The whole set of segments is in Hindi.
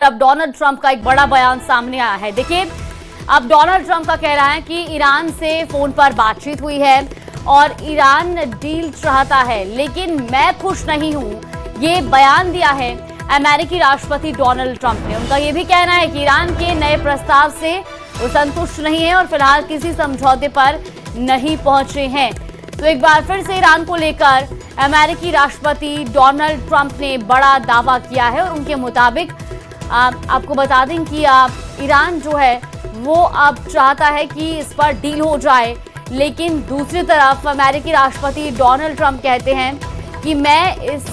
अब डोनाल्ड ट्रंप का एक बड़ा बयान सामने आया है। देखिए, अब डोनाल्ड ट्रंप का कह रहा है कि ईरान से फोन पर बातचीत हुई है और ईरान डील चाहता है, लेकिन मैं खुश नहीं हूं। ये बयान दिया है अमेरिकी राष्ट्रपति डोनाल्ड ट्रंप ने। उनका यह भी कहना है कि ईरान के नए प्रस्ताव से वो संतुष्ट नहीं है और फिलहाल किसी समझौते पर नहीं पहुंचे हैं। तो एक बार फिर से ईरान को लेकर अमेरिकी राष्ट्रपति डोनाल्ड ट्रंप ने बड़ा दावा किया है और उनके मुताबिक आपको बता दें कि ईरान जो है वो अब चाहता है कि इस पर डील हो जाए, लेकिन दूसरी तरफ अमेरिकी राष्ट्रपति डोनाल्ड ट्रंप कहते हैं कि मैं इस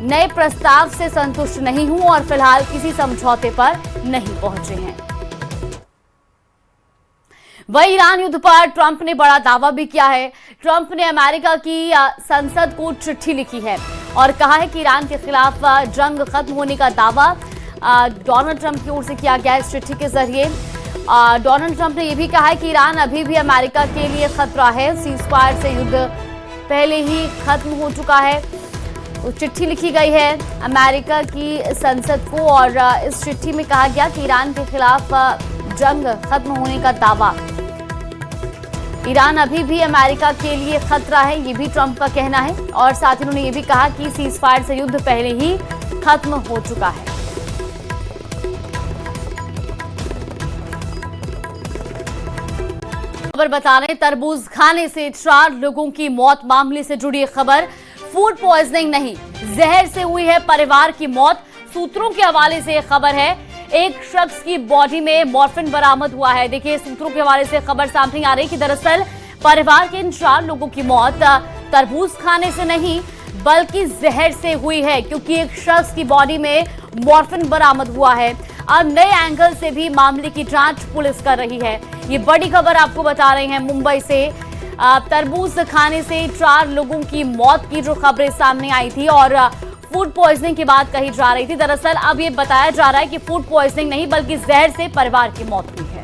नए प्रस्ताव से संतुष्ट नहीं हूं और फिलहाल किसी समझौते पर नहीं पहुंचे हैं। वही ईरान युद्ध पर ट्रंप ने बड़ा दावा भी किया है। ट्रंप ने अमेरिका की संसद को चिट्ठी लिखी है और कहा है कि ईरान के खिलाफ जंग खत्म होने का दावा डोनाल्ड ट्रंप की ओर से किया गया इस चिट्ठी के जरिए। डोनाल्ड ट्रंप ने यह भी कहा है कि ईरान अभी भी अमेरिका के लिए खतरा है। सीज़फायर से युद्ध पहले ही खत्म हो चुका है। तो चिट्ठी लिखी गई है अमेरिका की संसद को और इस चिट्ठी में कहा गया कि ईरान के खिलाफ जंग खत्म होने का दावा, ईरान अभी भी अमेरिका के लिए खतरा है, ये भी ट्रंप का कहना है। और साथ ही उन्होंने ये भी कहा कि सीज़फायर से युद्ध पहले ही खत्म हो चुका है। खबर बता रहे, तरबूज खाने से 4 लोगों की मौत। मामले से जुड़ी खबर, फूड पॉइजनिंग नहीं, जहर से हुई है परिवार की मौत। सूत्रों के हवाले से खबर है, एक शख्स की बॉडी में मॉर्फिन बरामद हुआ है। देखिए, सूत्रों के हवाले से खबर सामने आ रही है कि दरअसल परिवार के इन 4 लोगों की मौत तरबूज खाने से नहीं बल्कि जहर से हुई है, क्योंकि एक शख्स की बॉडी में मॉर्फिन बरामद हुआ है। अब नए एंगल से भी मामले की जांच पुलिस कर रही है। ये बड़ी खबर आपको बता रहे हैं मुंबई से। तरबूज खाने से 4 लोगों की मौत की जो खबरें सामने आई थी और फूड पॉइजनिंग की बात कही जा रही थी, दरअसल अब ये बताया जा रहा है कि फूड पॉइजनिंग नहीं बल्कि जहर से परिवार की मौत हुई है।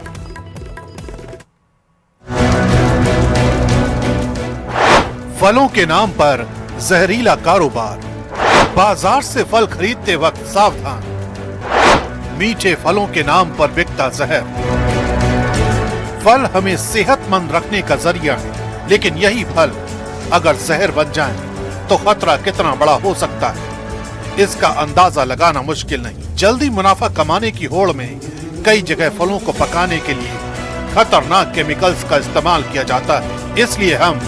फलों के नाम पर जहरीला कारोबार, बाजार से फल खरीदते वक्त सावधान। मीठे फलों के नाम पर बिकता जहर। फल हमें सेहतमंद रखने का जरिया है, लेकिन यही फल अगर जहर बन जाए तो खतरा कितना बड़ा हो सकता है, इसका अंदाजा लगाना मुश्किल नहीं। जल्दी मुनाफा कमाने की होड़ में कई जगह फलों को पकाने के लिए खतरनाक केमिकल्स का इस्तेमाल किया जाता है। इसलिए हम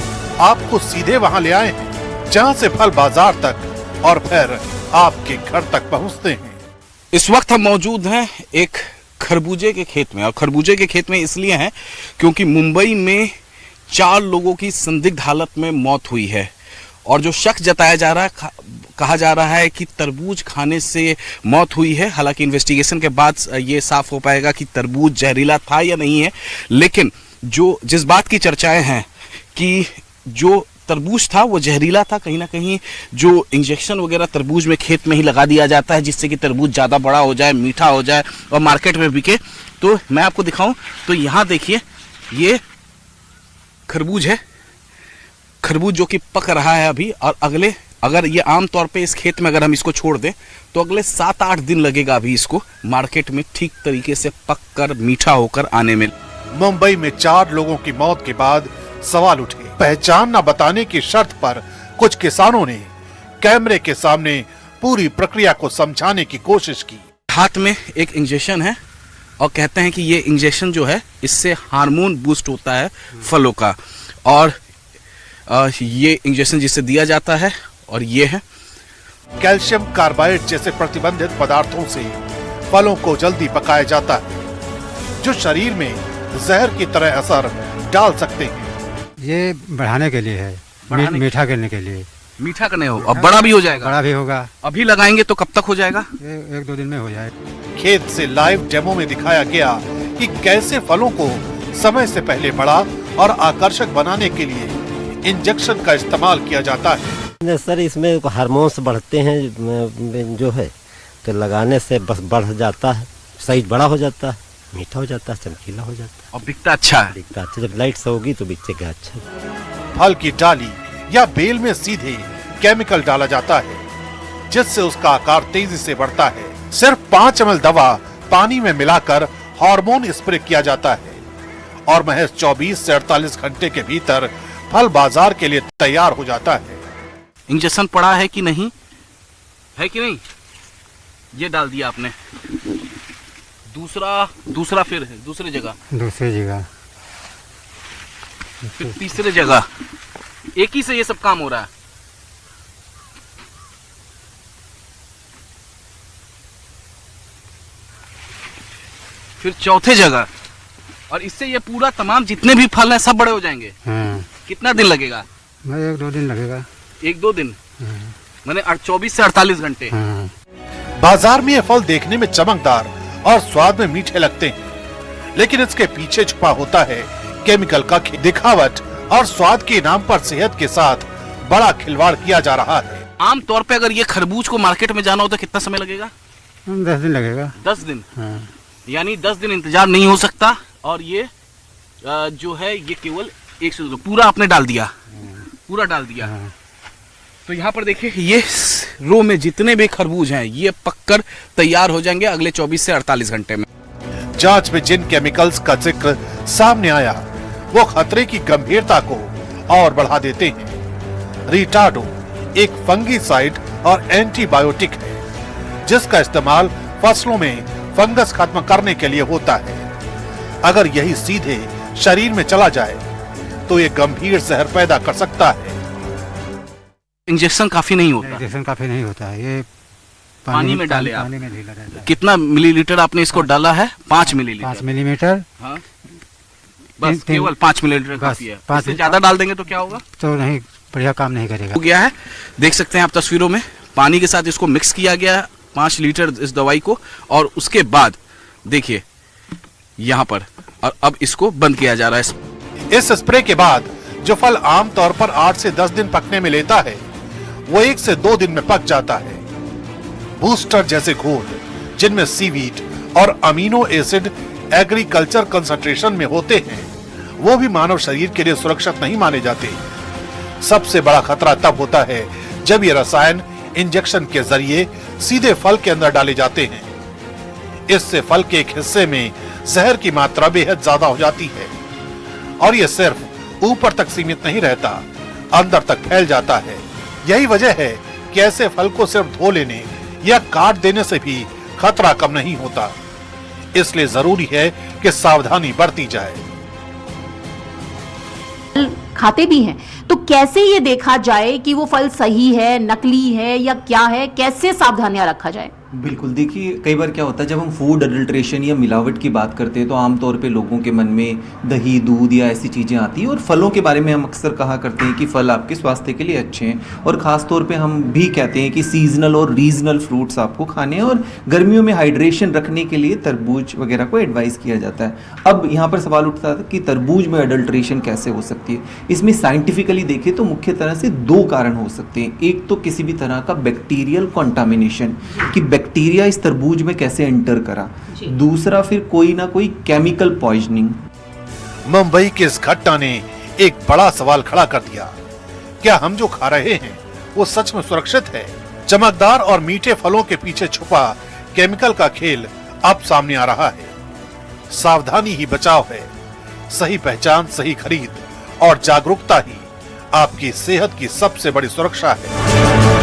आपको सीधे वहां ले आए हैं जहां से फल बाजार तक और फिर आपके घर तक पहुंचते हैं। इस वक्त हम मौजूद हैं एक खरबूजे के खेत में, और खरबूजे के खेत में इसलिए हैं क्योंकि मुंबई में 4 लोगों की संदिग्ध हालत में मौत हुई है और जो शक जताया जा रहा है, कहा जा रहा है कि तरबूज खाने से मौत हुई है। हालांकि इन्वेस्टिगेशन के बाद ये साफ हो पाएगा कि तरबूज जहरीला था या नहीं है, लेकिन जिस बात की चर्चाएं हैं कि जो तरबूज था वो जहरीला था। कहीं ना कहीं जो इंजेक्शन वगैरह तरबूज में खेत में ही लगा दिया जाता है जिससे कि तरबूज ज़्यादा बड़ा हो जाए, मीठा हो जाए और मार्केट में बिके। तो मैं आपको दिखाऊं तो यहाँ देखिए, ये खरबूज है, खरबूज जो कि पक रहा है अभी, और अगर ये आम तौर पे इस खेत में अगर हम इसको छोड़ दें तो अगले 7-8 दिन लगेगा अभी इसको मार्केट में ठीक तरीके से पक कर मीठा होकर आने में। मुंबई में 4 लोगों की मौत के बाद सवाल उठे। पहचान न बताने की शर्त पर कुछ किसानों ने कैमरे के सामने पूरी प्रक्रिया को समझाने की कोशिश की। हाथ में एक इंजेक्शन है और कहते हैं कि ये इंजेक्शन जो है इससे हार्मोन बूस्ट होता है फलों का, और ये इंजेक्शन जिसे दिया जाता है और ये है कैल्शियम कार्बाइड जैसे प्रतिबंधित पदार्थों से फलों को जल्दी पकाया जाता है जो शरीर में जहर की तरह असर डाल सकते हैं। ये बढ़ाने के लिए है, मीठा करने के लिए। मीठा करने हो, अब बड़ा भी हो जाएगा। बड़ा भी होगा। अभी लगाएंगे तो कब तक हो जाएगा? 1-2 दिन में हो जाएगा। खेत से लाइव डेमो में दिखाया गया कि कैसे फलों को समय से पहले बड़ा और आकर्षक बनाने के लिए इंजेक्शन का इस्तेमाल किया जाता है। सर, इसमें हार्मोन्स बढ़ते हैं जो है, तो लगाने से बस बढ़ जाता है, साइज बड़ा हो जाता है, मीठा हो जाता है, चमकीला हो जाता है और बिकता अच्छा है। बिकता अच्छा, जब लाइट से होगी तो बिकेगा अच्छा। फल की डाली या बेल में सीधे केमिकल डाला जाता है जिससे उसका आकार तेजी से बढ़ता है सिर्फ 5 ml दवा पानी में मिलाकर हार्मोन स्प्रे किया जाता है और महज 24 से 48 घंटे के भीतर फल बाजार के लिए तैयार हो जाता है। इंजेक्शन पड़ा है कि नहीं, है कि नहीं, ये डाल दिया आपने। दूसरा फिर दूसरी जगह, फिर तीसरी जगह, एक ही से ये सब काम हो रहा है। फिर चौथे जगह, और इससे ये पूरा तमाम जितने भी फल हैं सब बड़े हो जाएंगे। कितना दिन लगेगा? 1-2 दिन लगेगा। 1-2 दिन, मैंने 24 से 48 घंटे। बाजार में ये फल देखने में चमकदार और स्वाद में मीठे लगते हैं, लेकिन इसके पीछे छुपा होता है केमिकल का दिखावट और स्वाद के नाम पर सेहत के साथ बड़ा खिलवाड़ किया जा रहा है। आमतौर पे अगर ये खरबूज को मार्केट में जाना हो तो कितना समय लगेगा? 10 दिन लगेगा। 10 दिन, यानी 10 दिन इंतजार नहीं हो सकता। और ये जो है ये केवल 100 पूरा आपने डाल दिया, पूरा डाल दिया। तो यहाँ पर देखिए, ये रो में जितने भी खरबूज हैं ये पककर तैयार हो जाएंगे अगले 24 से 48 घंटे में। जांच में जिन केमिकल्स का जिक्र सामने आया वो खतरे की गंभीरता को और बढ़ा देते हैं। रिटार्डो एक फंगीसाइड और एंटीबायोटिक है जिसका इस्तेमाल फसलों में फंगस खत्म करने के लिए होता है। अगर यही सीधे शरीर में चला जाए तो ये गंभीर जहर पैदा कर सकता है। इंजेक्शन काफी नहीं होता है, ये पानी में डाले आप। पानी में ढीला रहता है। कितना मिलीलीटर आपने इसको डाला है? 5 मिलीलीटर। 5 मिलीमीटर। हाँ, बस केवल 5 मिलीलीटर काफी है। इससे ज्यादा डाल देंगे तो क्या होगा? तो नहीं, बढ़िया काम नहीं करेगा। हो गया है, देख सकते हैं आप तस्वीरों में, पानी के साथ इसको मिक्स किया गया 5 लीटर इस दवाई को, और उसके बाद देखिए यहाँ पर, और अब इसको बंद किया जा रहा है। इस स्प्रे के बाद जो फल आमतौर पर 8 से 10 दिन पकने में लेता है वो 1 से 2 दिन में पक जाता है। बूस्टर जैसे घोल जिनमें सीवीड और अमीनो एसिड एग्रीकल्चर कंसंट्रेशन में होते हैं वो भी मानव शरीर के लिए सुरक्षित नहीं माने जाते। सबसे बड़ा खतरा तब होता है जब ये रसायन इंजेक्शन के जरिए सीधे फल के अंदर डाले जाते हैं। इससे फल के एक हिस्से में जहर की मात्रा बेहद ज्यादा हो जाती है और ये सिर्फ ऊपर तक सीमित नहीं रहता, अंदर तक फैल जाता है। यही वजह है कि ऐसे फल को सिर्फ धो लेने या काट देने से भी खतरा कम नहीं होता। इसलिए जरूरी है कि सावधानी बरती जाए। खाते भी हैं तो कैसे ये देखा जाए कि वो फल सही है, नकली है या क्या है, कैसे सावधानियां रखा जाए? बिल्कुल, देखिए कई बार क्या होता है जब हम फूड अडल्ट्रेशन या मिलावट की बात करते हैं तो आमतौर पे लोगों के मन में दही, दूध या ऐसी चीज़ें आती हैं। और फलों के बारे में हम अक्सर कहा करते हैं कि फल आपके स्वास्थ्य के लिए अच्छे हैं, और ख़ास तौर पे हम भी कहते हैं कि सीजनल और रीजनल फ्रूट्स आपको खाने हैं, और गर्मियों में हाइड्रेशन रखने के लिए तरबूज वगैरह को एडवाइस किया जाता है। अब यहाँ पर सवाल उठता है कि तरबूज में अडल्ट्रेशन कैसे हो सकती है। इसमें साइंटिफिकली देखें तो मुख्य तरह से 2 कारण हो सकते हैं। एक तो किसी भी तरह का बैक्टीरियल कॉन्टामिनेशन, कि बैक्टीरिया इस तरबूज में कैसे एंटर करा। दूसरा फिर कोई ना कोई केमिकल पॉइजनिंग। मुंबई की इस घटना ने एक बड़ा सवाल खड़ा कर दिया, क्या हम जो खा रहे हैं वो सच में सुरक्षित है? चमकदार और मीठे फलों के पीछे छुपा केमिकल का खेल अब सामने आ रहा है। सावधानी ही बचाव है। सही पहचान, सही खरीद और जागरूकता ही आपकी सेहत की सबसे बड़ी सुरक्षा है।